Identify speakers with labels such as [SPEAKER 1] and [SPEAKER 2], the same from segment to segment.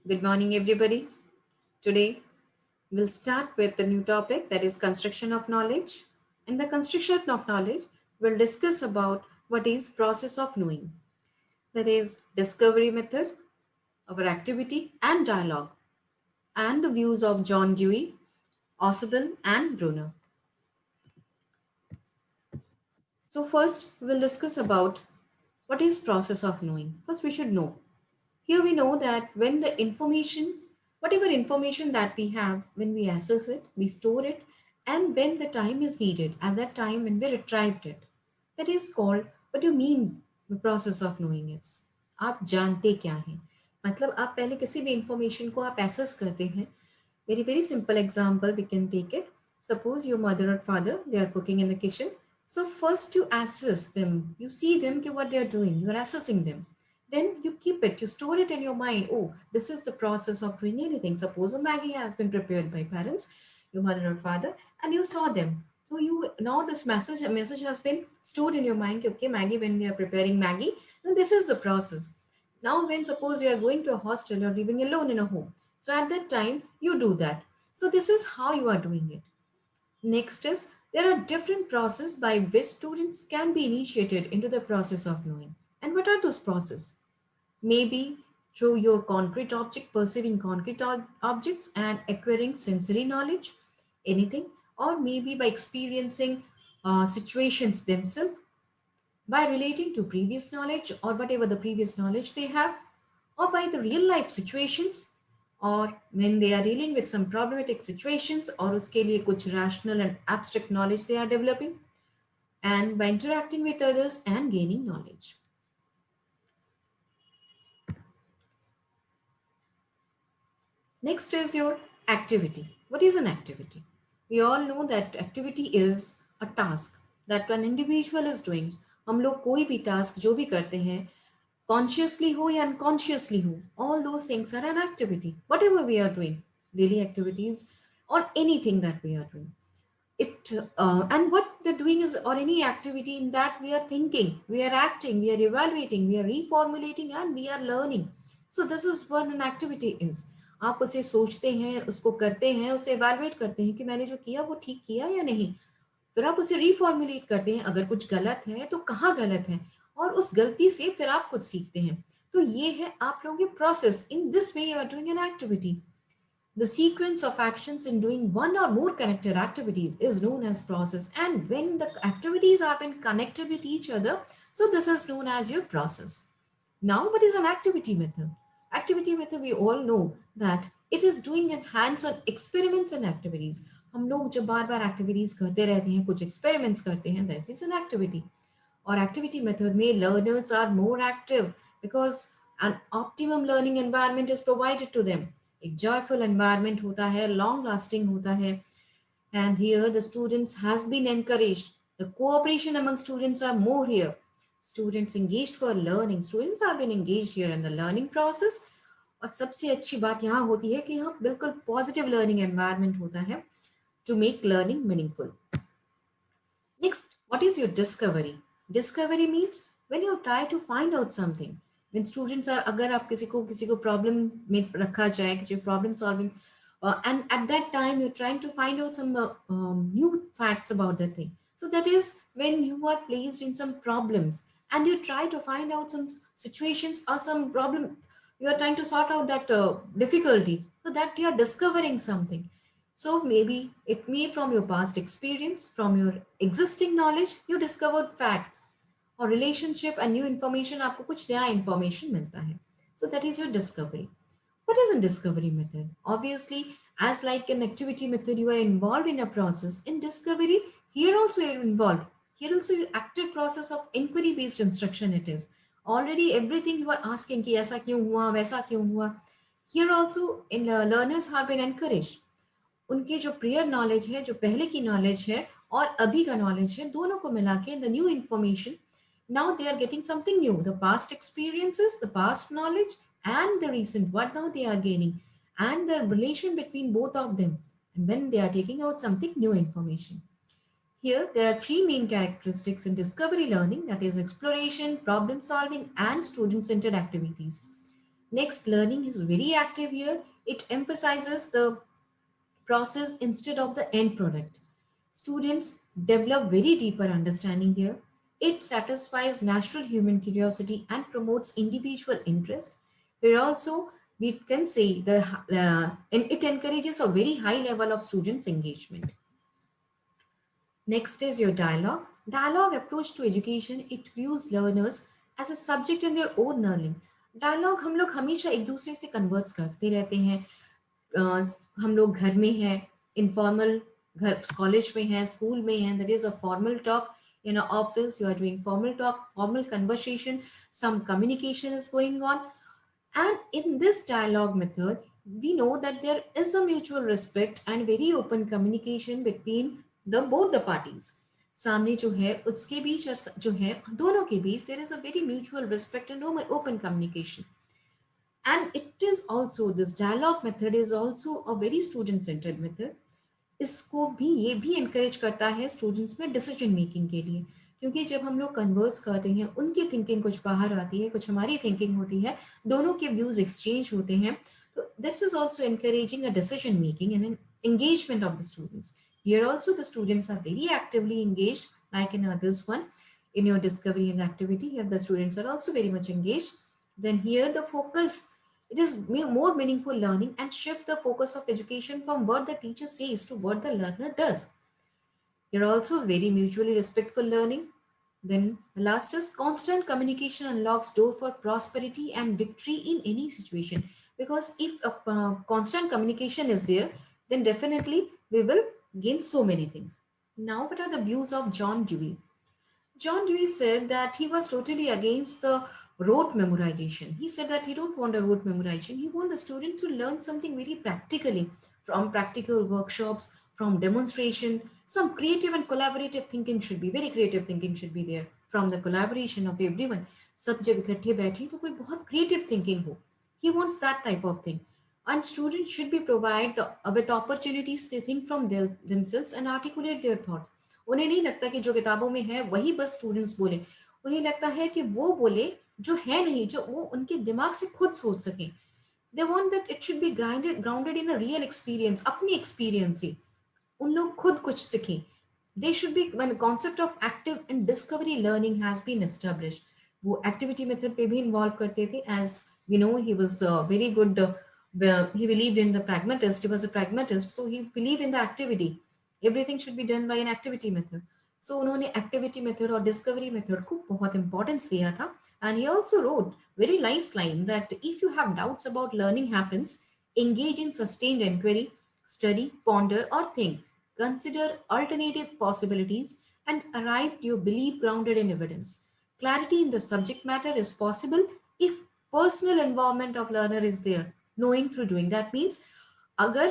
[SPEAKER 1] Good morning, everybody. Today, we'll start with the new topic that is construction of knowledge. In the construction of knowledge, we'll discuss about what is process of knowing. That is discovery method, our activity and dialogue, and the views of John Dewey, Ausubel, and Brunner. So first, we'll discuss about what is process of knowing. First, we should know. Here we know that when the information, whatever information that we have, when we access it, we store it, and when the time is needed, at that time when we retrieved it, that is called, what do you mean the process of knowing it? आप जानते क्या हैं? मतलब आप पहले किसी भी information को आप एसेस करते हैं. Very simple example, we can take it. Suppose your mother or father, they are cooking in the kitchen. So first you assess them, you see them, okay, what they are doing, you are assessing them. Then you keep it, you store it in your mind. Oh, this is the process of doing anything. Suppose a Maggie has been prepared by parents, your mother or father, and you saw them. So you now this message has been stored in your mind. Okay, Maggie, when they are preparing Maggie, then this is the process. Now, when suppose you are going to a hostel or living alone in a home, so at that time you do that. So this is how you are doing it. Next is there are different processes by which students can be initiated into the process of knowing. And what are those processes? Maybe through your concrete object, perceiving concrete objects and acquiring sensory knowledge, anything, or maybe by experiencing situations themselves, by relating to previous knowledge or whatever the previous knowledge they have, or by the real life situations, or when they are dealing with some problematic situations और उसके लिए कुछ rational and abstract knowledge they are developing, and by interacting with others and gaining knowledge. Next is your activity. What is an activity? We all know that activity is a task that one individual is doing. हम लोग कोई भी task जो भी करते हैं, consciously हो या unconsciously हो, all those things are an activity. Whatever we are doing, daily activities or anything that we are doing. And what they're doing is, or any activity in that we are thinking, we are acting, we are evaluating, we are reformulating, and we are learning. So this is what an activity is. आप उसे सोचते हैं, उसको करते हैं, उसे evaluate करते हैं कि मैंने जो किया वो ठीक किया या नहीं. फिर आप उसे reformulate करते हैं, अगर कुछ गलत है तो कहाँ गलत है, और उस गलती से फिर आप कुछ सीखते हैं. तो ये है आप लोगों की process. In this way you are doing an activity. The sequence of actions in doing one or more connected activities is known as process. And when the activities have been connected with each other, so this is known as your process. Now, what is an activity method? Activity method, we all know that it is doing an hands-on experiments and activities. हम लोग जब बार बार activities करते रहते हैं, कुछ experiments करते हैं, that is an activity. और एक्टिविटी मेथड में learners are more active because an optimum learning environment is provided to them. एक joyful environment होता है, long lasting होता है, and here the students has been encouraged. The cooperation among students are more here. Students engaged for learning. Students have been engaged here in the learning process. और सबसे अच्छी बात यहाँ होती है कि यहाँ बिल्कुल पॉजिटिव लर्निंग एनवायरनमेंट होता है to make learning meaningful. Next, what is your discovery? Discovery means when you try to find out something. When students are, अगर आप किसी को problem में रखा जाए, किसी problem solving, and at that time you're trying to find out some new facts about that thing. So that is when you are placed in some problems and you try to find out some situations or some problem. You are trying to sort out that difficulty, so that you are discovering something. So maybe it may from your past experience, from your existing knowledge, you discovered facts or relationship and new information. आपको कुछ नया information मिलता है. So that is your discovery. What is a discovery method? Obviously, as like an activity method, you are involved in a process. In discovery, here also you're involved. Here also your active process of inquiry-based instruction it is. Already everything you are asking कि ऐसा क्यों हुआ, वैसा क्यों हुआ. Here also in learners have been encouraged. उनके जो prior knowledge है, जो पहले की नॉलेज है और अभी का नॉलेज है, दोनों को मिला के the new information, now they are getting something new, the past experiences, the past knowledge and the recent what now they are gaining, and the relation between both of them, and when they are taking out something new information. Here there are three main characteristics in discovery learning, that is exploration, problem solving and student centered activities. Next, learning is very active here. It emphasizes the process instead of the end product. Students develop very deeper understanding here. It satisfies natural human curiosity and promotes individual interest. Here also, we can say and it encourages a very high level of students' engagement. Next is your dialogue. Dialogue approach to education, it views learners as a subject in their own learning. Dialogue हम लोग हमेशा एक दूसरे से converse करते रहते हैं। अ, हम लोग घर में हैं, इनफॉर्मल घर कॉलेज में हैं, स्कूल में हैं, that is a formal talk. In an office you are doing formal talk, formal conversation, some communication is going on. And in this dialogue method, we know that there is a mutual respect and very open communication between the both the parties. सामने जो है उसके बीच और जो है दोनों के बीच there is a very mutual respect and open communication. And it is also, this dialogue method is also a very student centered method. इसको भी ये भी encourage करता है स्टूडेंट्स में डिसीजन मेकिंग के लिए, क्योंकि जब हम लोग कन्वर्स करते हैं उनकी थिंकिंग कुछ बाहर आती है, कुछ हमारी थिंकिंग होती है, दोनों के व्यूज एक्सचेंज होते हैं. तो this is also encouraging a decision making and an engagement of the students. Here also the students are very actively engaged, like in others one, in your discovery and activity. Here the students are also very much engaged. Then here the focus, it is more meaningful learning and shift the focus of education from what the teacher says to what the learner does. You're also very mutually respectful learning. Then the last is constant communication unlocks door for prosperity and victory in any situation. Because if a constant communication is there, then definitely we will gain so many things. Now, what are the views of John Dewey? John Dewey said that he was totally against the rote memorization. He said that he don't want a rote memorization. He wants the students to learn something very practically from practical workshops, from demonstration. Some creative and collaborative thinking should be, very creative thinking should be there from the collaboration of everyone. सब जब इकट्ठे बैठे तो कोई बहुत creative thinking हो. He wants that type of thing. And students should be provided with opportunities to think from themselves and articulate their thoughts. उन्हें नहीं लगता कि जो किताबों में है वही बस स्टूडेंट्स बोले, उन्हें लगता है कि वो बोले जो है नहीं, जो वो उनके दिमाग से खुद सोच सकें. They want that it should be grounded in a real experience, अपनी एक्सपीरियंस से उन लोग खुद कुछ सीखें. They should be, when concept of active and discovery learning has been established. वो एक्टिविटी मेथड पे भी इन्वॉल्व करते थे. As we know he was very good, he believed in the pragmatist, he was a pragmatist, so he believed in the activity. Everything should be done by an activity method. So उन्होंने activity method और discovery method को बहुत importance दिया था. And he also wrote very nice line that if you have doubts about learning happens, engage in sustained inquiry, study, ponder or think, consider alternative possibilities and arrive to your belief grounded in evidence. Clarity in the subject matter is possible if personal involvement of learner is there, knowing through doing. That means अगर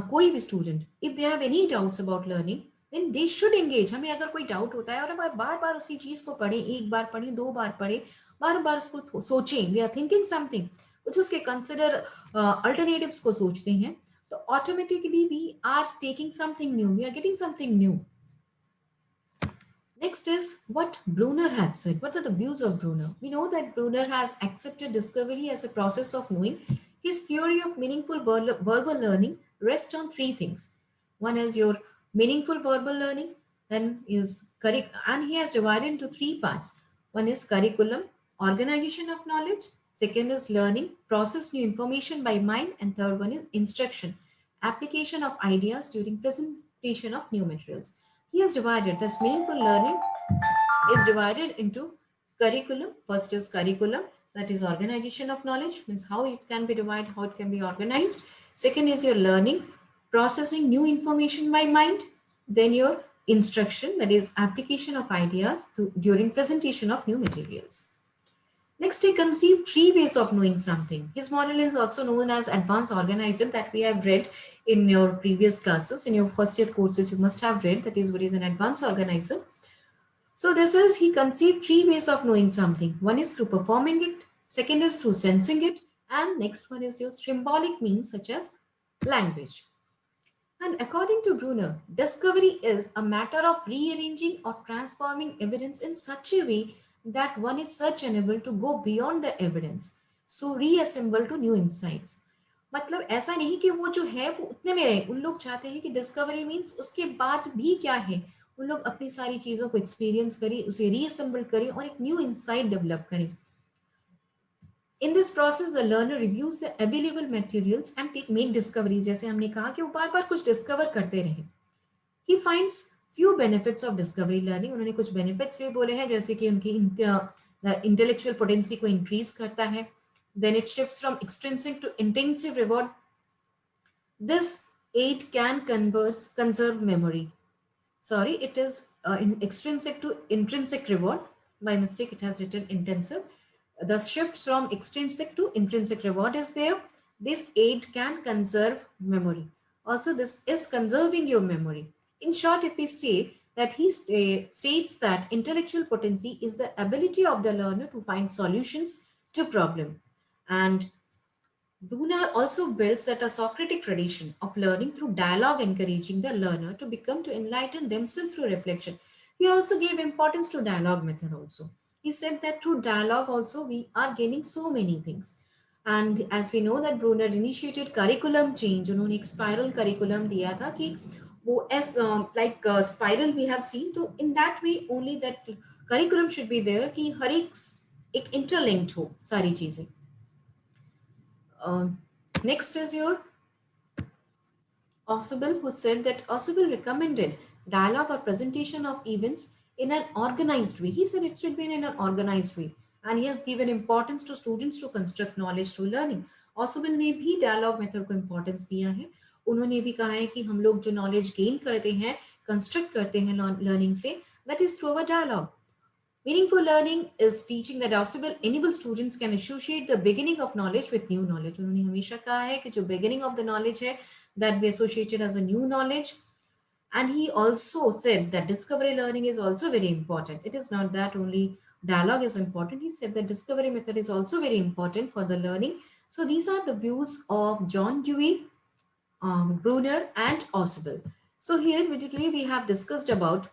[SPEAKER 1] कोई भी student, if they have any doubts about learning, then they should engage. हमें अगर कोई doubt होता है और हम बार बार उसी चीज को पढ़ें, एक बार पढ़ें, दो बार पढ़ें, बार बार उसको सोचें, वी आर थिंकिंग समथिंग, कुछ उसके कंसिडर अल्टरनेटिव्स को सोचते हैं, तो automatically we are taking something new, we are getting something new. Next is what Brunner had said. What are the views of Brunner? We know that Brunner has accepted discovery as a process of knowing. His theory of meaningful verbal learning rests on three things. One is your meaningful verbal learning, then is and he has divided into three parts. One is curriculum, organization of knowledge. Second is learning, process new information by mind, and third one is instruction, application of ideas during presentation of new materials. He has divided this meaningful learning is divided into curriculum. First is curriculum, that is organization of knowledge, means how it can be divided, how it can be organized. Second is your learning, processing new information by mind. Then your instruction, that is application of ideas during presentation of new materials. Next, he conceived three ways of knowing something. His model is also known as advanced organizer, that we have read in your previous classes. In your first year courses, you must have read, that is what is an advanced organizer. So this is, he conceived three ways of knowing something. One is through performing it, second is through sensing it, and next one is your symbolic means such as language. And according to Brunner, discovery is a matter of rearranging or transforming evidence in such a way that one is search unable to go beyond the evidence. so reassemble to new insights. मतलब ऐसा नहीं कि वो जो है वो उतने में रहे, उन लोग चाहते हैं कि डिस्कवरी मीन्स उसके बाद भी क्या है, उन लोग अपनी सारी चीज़ों को एक्सपीरियंस करें, उसे रीअसेंबल करें और एक न्यू इंसाइट डेवलप करें. In this process the learner reviews the available materials and take make discoveries. जैसे हमने कहा कि वो बार बार कुछ डिस्कवर करते रहे. He finds few benefits of discovery learning. उन्होंने कुछ बेनिफिट्स भी बोले हैं, जैसे कि उनकी इंटेलेक्चुअल पोटेंसी को इंक्रीज करता है. Then it shifts from extrinsic to intensive reward. This aid can conserve memory. Sorry, it is extrinsic to intrinsic reward. By mistake, it has written intensive. The shift from extrinsic to intrinsic reward is there. This aid can conserve memory. Also, this is conserving your memory. In short, if we say that he states that intellectual potency is the ability of the learner to find solutions to problem, and Brunner also builds that a Socratic tradition of learning through dialogue, encouraging the learner to become to enlighten themselves through reflection. He also gave importance to dialogue method also. He said that through dialogue also we are gaining so many things. And as we know that Brunner initiated curriculum change, उन्होंने एक spiral curriculum दिया था कि वो as like spiral we have seen, so in that way only that curriculum should be there कि हर एक interlinked हो सारी चीजें. Next is your Ausubel, who said that Ausubel recommended dialogue or presentation of events in an organized way. He said it should be in an organized way, and he has given importance to students to construct knowledge through learning. Ausubel ने भी dialogue method को importance दिया है. उन्होंने भी कहा है कि हम लोग जो knowledge gain करते हैं, construct करते हैं learning से, that is through a dialogue. Meaningful learning is teaching that Ausubel enables students can associate the beginning of knowledge with new knowledge. उन्होंने हमेशा कहा है कि जो beginning of the knowledge है, that be associated as a new knowledge. And he also said that discovery learning is also very important. It is not that only dialogue is important. He said that discovery method is also very important for the learning. So these are the views of John Dewey, Brunner, and Ausubel. So here, today we have discussed about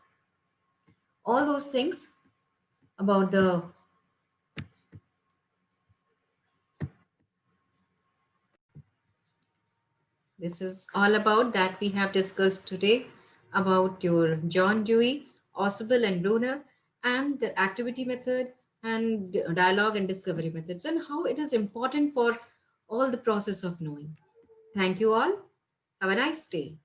[SPEAKER 1] all those things about the this is all about that we have discussed today about your John Dewey, Ausubel and Brunner, and the activity method and dialogue and discovery methods and how it is important for all the process of knowing. Thank you all. Have a nice day.